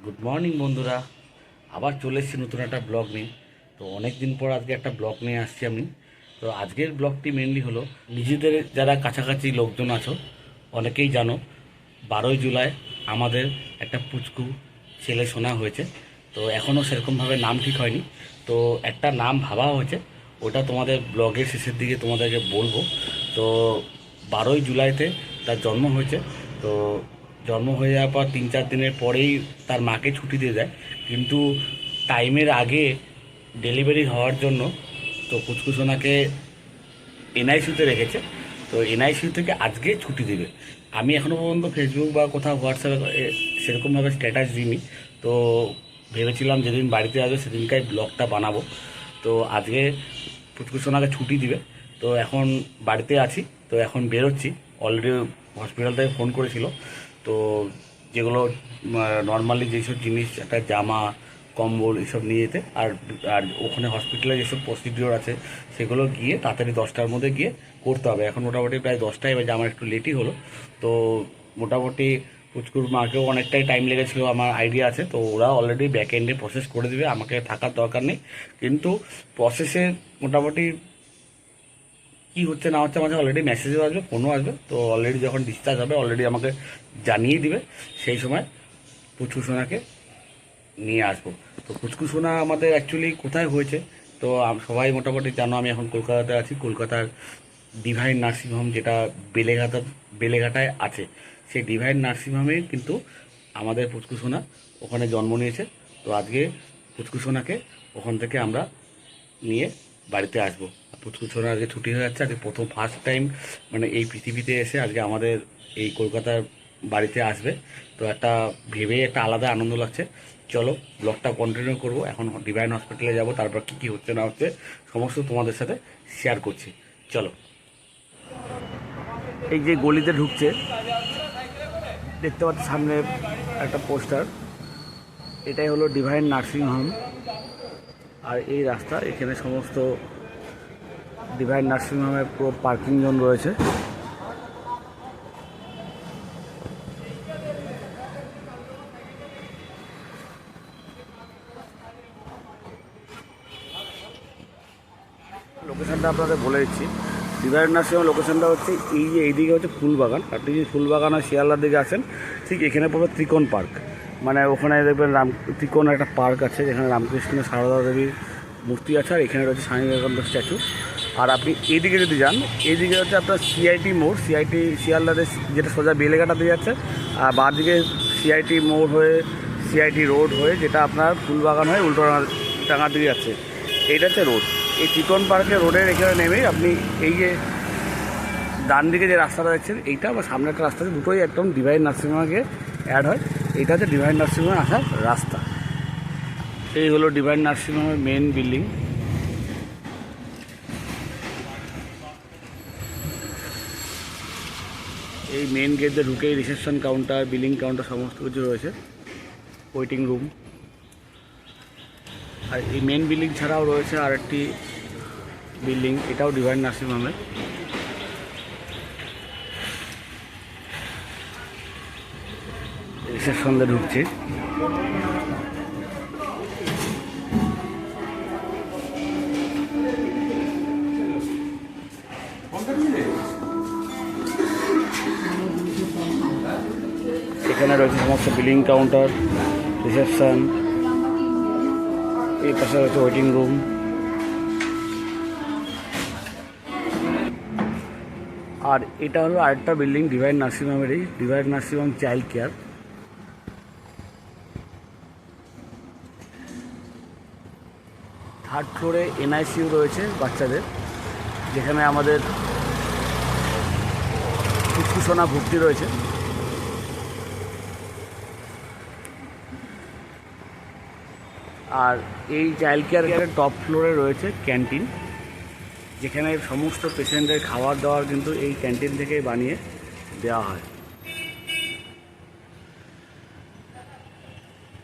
Good morning বন্ধুরা, আবার চলে এসেছি নতুন একটা ব্লগ নিয়ে। তো অনেক দিন পর আজকে একটা ব্লগ নিয়ে আসছি আমি। তো আজকের ব্লগটি মেনলি হলো নিজেদের যারা কাছাকাছি লোকজন আছো, অনেকেই জানো 12ই জুলাই আমাদের একটা পুচকু ছেলে শোনা হয়েছে। তো এখনও সেরকমভাবে নাম ঠিক হয়নি, তো একটা নাম ভাবা হয়েছে, ওটা তোমাদের ব্লগের শেষের দিকে তোমাদেরকে বলবো। তো 12ই জুলাইতে তার জন্ম হয়েছে। তো জন্ম হয়ে যাওয়ার পর 3-4 দিনের পরেই তার মাকে ছুটি দিয়ে দেয়, কিন্তু টাইমের আগে ডেলিভারি হওয়ার জন্য তো কুচকুচোনাকে এনআইসিউতে রেখেছে। তো এনআইসিউ থেকে আজকে ছুটি দেবে। আমি এখনও পর্যন্ত ফেসবুক বা কোথাও হোয়াটসঅ্যাপে সেরকমভাবে স্ট্যাটাস দিইনি। তো ভেবেছিলাম যেদিন বাড়িতে আসবে সেদিনকাই ব্লগটা বানাবো। তো আজকে ফুচকুসোনাকে ছুটি দিবে। তো এখন বাড়িতে আছি, তো এখন বেরোচ্ছি। অলরেডি হসপিটাল থেকে ফোন করেছিল। তো যেগুলো নর্মালি যেসব জিনিস, একটা জামা, কম্বল এসব নিয়ে যেতে, আর আর ওখানে হসপিটালে যেসব প্রসিডিওর আছে সেগুলো গিয়ে তাড়াতাড়ি 10টার মধ্যে গিয়ে করতে হবে। এখন মোটামুটি প্রায় 10টায় বাজে, আমার একটু লেটই হলো। তো মোটামুটি পুচকুর মাকেও অনেকটাই টাইম লেগেছিলো আমার আইডিয়া আছে। তো ওরা অলরেডি ব্যাক এন্ডে প্রসেস করে দেবে, আমাকে থাকার দরকার নেই। কিন্তু প্রসেসে মোটামুটি কী হচ্ছে না হচ্ছে আমাকে অলরেডি মেসেজও আসবে, ফোনও আসবে। তো অলরেডি যখন ডিসচার্জ হবে অলরেডি আমাকে জানিয়ে দিবে, সেই সময় পুচকুসোনাকে নিয়ে আসবো। তো পুচকুসোনা আমাদের অ্যাকচুয়ালি কোথায় হয়েছে, তো সবাই মোটামুটি জানো আমি এখন কলকাতাতে আছি। কলকাতার ডিভাইন নার্সিংহোম, যেটা বেলেঘাটায় আছে, সেই ডিভাইন নার্সিংহোমে কিন্তু আমাদের পুচকুসোনা ওখানে জন্ম নিয়েছে। তো আজকে পুচকুসোনাকে ওখান থেকে আমরা নিয়ে বাড়িতে আসবো। পুচকুসোনা আজকে ছুটি হয়ে যাচ্ছে, আজকে প্রথম ফার্স্ট টাইম মানে এই পৃথিবীতে এসে আজকে আমাদের এই কলকাতার বাড়িতে আসবে। তো একটা ভেবেই একটা আলাদা আনন্দ লাগছে। চলো ব্লগটা কন্টিনিউ করব। এখন ডিভাইন হসপিটালে যাব, তারপর কী কী হচ্ছে না হচ্ছে সমস্ত তোমাদের সাথে শেয়ার করছি। চলো। এই যে গলিতে ঢুকছে, দেখতে পাচ্ছি সামনে একটা পোস্টার, এটাই হলো ডিভাইন নার্সিং হোম। আর এই রাস্তা, এখানে সমস্ত ডিভাইন নার্সিং হোমের পুরো পার্কিং জোন রয়েছে। লোকেশানটা আপনাদের বলে দিচ্ছি। ডিভাইন নার্সিংহোম লোকেশানটা হচ্ছে এই যে এইদিকে হচ্ছে ফুলবাগান। আপনি যদি ফুলবাগান আর শিয়ালদার দিকে আসেন, ঠিক এখানে পড়বে ত্রিকোণ পার্ক। মানে ওখানে দেখবেন ত্রিকোণ একটা পার্ক আছে, যেখানে রামকৃষ্ণ সারদা দেবীর মূর্তি আছে, আর এখানে রয়েছে স্বামী বিবেকানন্দ স্ট্যাচু। আর আপনি এইদিকে যদি যান, এইদিকে হচ্ছে আপনার সিআইটি মোড়, সিআইটি শিয়ালদাতে যেটা সোজা বেলেঘাটা দিয়ে যাচ্ছে, আর বাঁদিকে সিআইটি মোড় হয়ে সিআইটি রোড হয়ে যেটা আপনার ফুলবাগান হয়ে উল্টোডাঙার দিকে যাচ্ছে, এইটা হচ্ছে রোড। এই ত্রিকোণ পার্কের রোডের এখানে নেমে আপনি এই যে ডান দিকে যে রাস্তাটা দেখছেন, এইটা বা সামনে একটা রাস্তা আছে, দুটোই একদম ডিভাইন নার্সিংহোমে অ্যাড হয়। এইটা হচ্ছে ডিভাইন নার্সিংহোমে আসার রাস্তা। এই হলো ডিভাইন নার্সিংহোমের মেন বিল্ডিং। এই মেন গেট দিয়ে ঢুকেই রিসেপশন কাউন্টার, বিলিং কাউন্টার সমস্ত কিছু রয়েছে, ওয়েটিং রুম। আর এই মেন বিল্ডিং ছাড়াও রয়েছে আরেকটি বিল্ডিং, এটাও ডিভাইন নার্সিংহোমের। রিসেপশন দিয়ে ঢুকছে। এখানে রয়েছে সমস্ত বিলিং কাউন্টার, রিসেপশন, এই পাশে রয়েছে ওয়েটিং রুম। আর এটা হলো আরেকটা বিল্ডিং ডিভাইন নার্সিংহোমেরই, divine nursing home child care. Third ফ্লোরে এনআইসিউ রয়েছে বাচ্চাদের, যেখানে আমাদের ফুসফুসোনা ভর্তি রয়েছে। আর এই চাইল্ড কেয়ারের টপ ফ্লোরে রয়েছে ক্যান্টিন, যেখানে সমস্ত পেশেন্টের খাবার দাবার কিন্তু এই ক্যান্টিন থেকেই বানিয়ে দেওয়া হয়।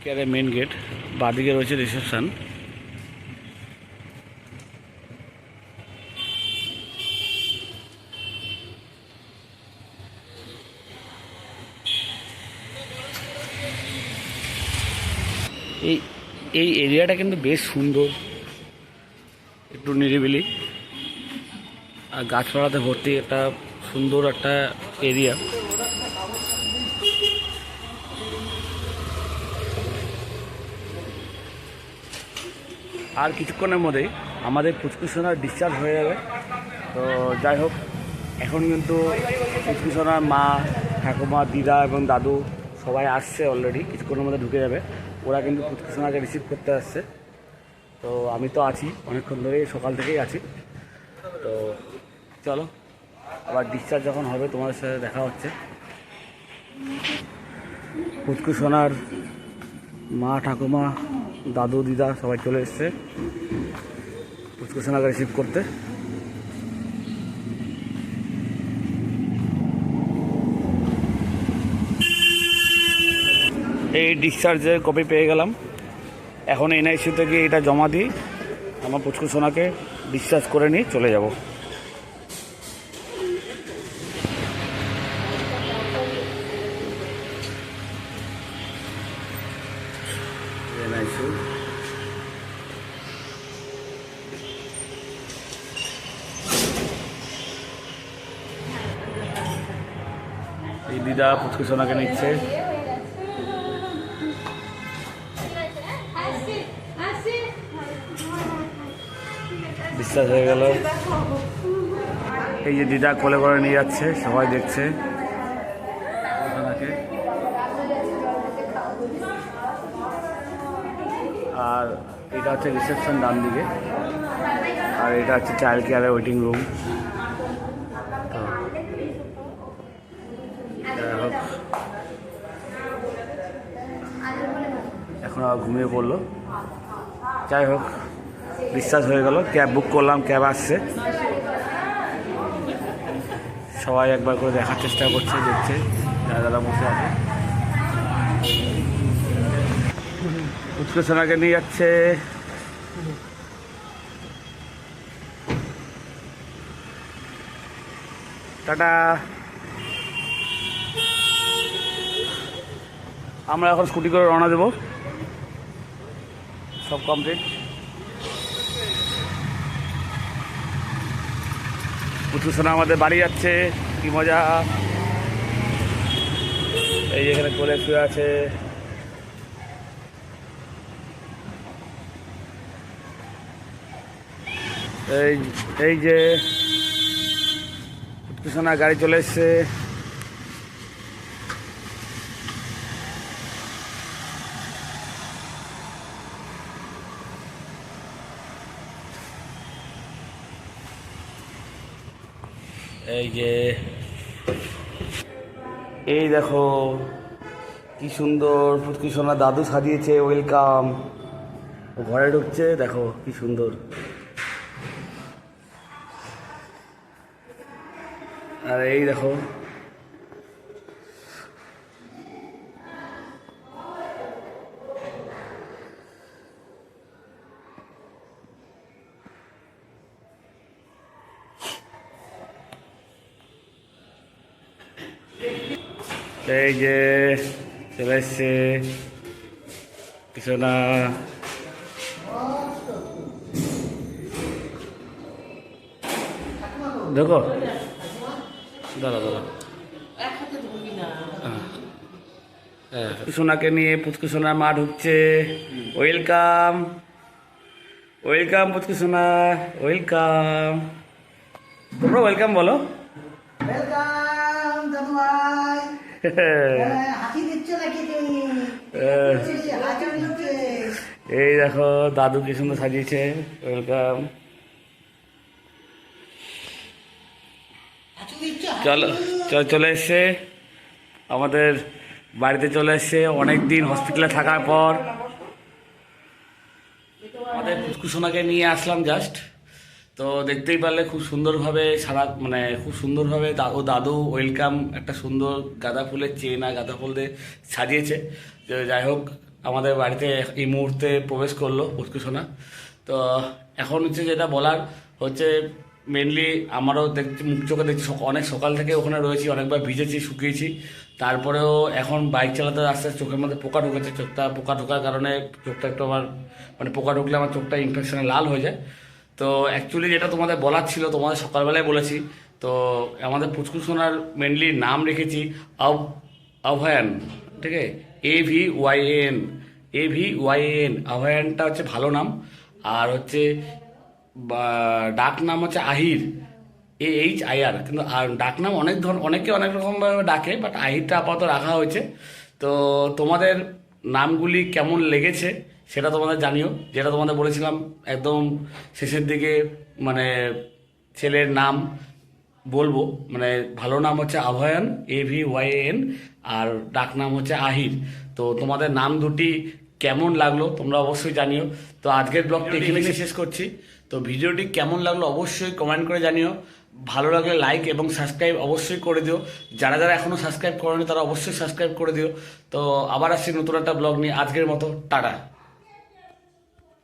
কেয়ারের মেন গেট, বাঁদিকে রয়েছে রিসেপশন। এই এই এরিয়াটা কিন্তু বেশ সুন্দর, একটু নিরিবিলি আর গাছপালাতে ভর্তি একটা সুন্দর একটা এরিয়া। আর কিছুক্ষণের মধ্যেই আমাদের পুচকুসোনার ডিসচার্জ হয়ে যাবে। তো যাই হোক, এখন কিন্তু পুচকুসোনার মা, ঠাকুমা, দিদা এবং দাদু সবাই আসছে অলরেডি, কিছুক্ষণের মধ্যে ঢুকে যাবে। ওরা কিন্তু পুচকুসোনাকে রিসিভ করতে আসছে। তো আমি তো আছি অনেকক্ষণ ধরেই, সকাল থেকেই আছি। তো চলো, আবার ডিসচার্জ যখন হবে তোমাদের সাথে দেখা হচ্ছে। পুচকুসোনার মা, ঠাকুমা, দাদু, দিদা সবাই চলে এসছে পুচকুসোনাকে রিসিভ করতে। এই ডিসচার্জের কপি পেয়ে গেলাম। এখন এনআইসিউ থেকে এটা জমা দিই, আমার পুচকুসোনাকে ডিসচার্জ করে নিয়ে চলে যাব। এনআইসিউ এই দিদা পুচকুসোনাকে নিচ্ছে। ডিসচার্জ হয়ে গেল। এই যে দিদা কোলে করে নিয়ে যাচ্ছে, সবাই দেখছে। আর এটা হচ্ছে রিসেপশন ডান দিকে, আর এটা হচ্ছে চাইল্ড কেয়ারের ওয়েটিং রুম। এখন আর ঘুমিয়ে পড়লো। যাই হোক, ডিসচার্জ হয়ে গেল। ক্যাব বুক করলাম, ক্যাব আসছে। সবাই একবার করে দেখার চেষ্টা করছে, দেখছে দাদা বসে আছে। পুচকুসোনাকে নিয়ে যাচ্ছে। টাটা। আমরা এখন স্কুটি করে রওনা দেবো, সব কমপ্লিট। পুচকুসোনা আমাদের বাড়ি যাচ্ছে, কি মজা। এই এখানে কোলে শুয়ে আছে। এই যে পুচকুসোনা গাড়ি চলে এসছে। এই যে এই দেখো কি সুন্দর পুচকুসোনা দাদু সাজিয়েছে, ওয়েলকাম। ঘরে ঢুকছে, দেখো কি সুন্দর। আর এই দেখো এই যে চলে এসছে কিছু না। দেখো দাঁড়া দাঁড়া, পুচকুসোনাকে নিয়ে পুচকুসোনার মা ঢুকছে। ওয়েলকাম, ওয়েলকাম পুচকুসোনা, ওয়েলকাম। তোমরা ওয়েলকাম বলো। ওয়েলকাম দাদু ভাই। হাসি দিচ্ছ নাকি তুমি? হাসি দিচ্ছে। এই দেখো দাদু কি সুন্দর সাজিয়েছে, ওয়েলকাম। চলো চলে এসছে আমাদের বাড়িতে, চলে এসছে অনেক দিন হসপিটালে থাকার পর। আমাদের পুচকুসোনাকে নিয়ে আসলাম জাস্ট। তো দেখতেই পারলে খুব সুন্দরভাবে সারা, মানে খুব সুন্দরভাবে দাদু ওয়েলকাম একটা সুন্দর গাঁদা ফুলের চেন আর গাঁদা ফুল দিয়ে সাজিয়েছে। যাই হোক, আমাদের বাড়িতে এই মুহূর্তে প্রবেশ করলো পুচকুসোনা। তো এখন হচ্ছে যেটা বলার হচ্ছে, মেনলি আমারও দেখছি, মুখ চোখে দেখছি অনেক সকাল থেকে ওখানে রয়েছি, অনেকবার ভিজেছি, শুকিয়েছি। তারপরেও এখন বাইক চালাতে আস্তে আস্তে চোখের মধ্যে পোকা ঢুকেছে, পোকা ঢোকার কারণে চোখটা একটু আমার মানে পোকা ঢুকলে আমার চোখটা ইনফেকশনে লাল হয়ে যায়। তো অ্যাকচুয়ালি যেটা তোমাদের বলার ছিল তোমাদের সকালবেলায় বলেছি। তো আমাদের পুচকু সোনার মেনলি নাম রেখেছি আভয়ান, ঠিক আছে, AVYAN আভয়ানটা হচ্ছে ভালো নাম। আর হচ্ছে ডাক নাম হচ্ছে আহির, AHIR, কিন্তু আর ডাক নাম অনেকে অনেক রকমভাবে ডাকে, বাট আহিরটা আপাতত রাখা হয়েছে। তো তোমাদের নামগুলি কেমন লেগেছে সেটা তোমাদের জানিও। যেটা তোমাদের বলেছিলাম একদম শেষের দিকে, মানে ছেলের নাম বলবো, মানে ভালো নাম হচ্ছে আভয়ান, AVYAN, আর ডাক নাম হচ্ছে আহির। তো তোমাদের নাম দুটি কেমন লাগলো তোমরা অবশ্যই জানিও। তো আজকের ব্লগটি এখানে শেষ করছি। তো ভিডিওটি কেমন লাগলো অবশ্যই কমেন্ট করে জানিও। ভালো লাগলে লাইক এবং সাবস্ক্রাইব অবশ্যই করে দিও। যারা যারা এখনও সাবস্ক্রাইব করেনি তারা অবশ্যই সাবস্ক্রাইব করে দিও। তো আবার আসছি নতুন একটা ব্লগ নিয়ে, আজকের মতো টাটা।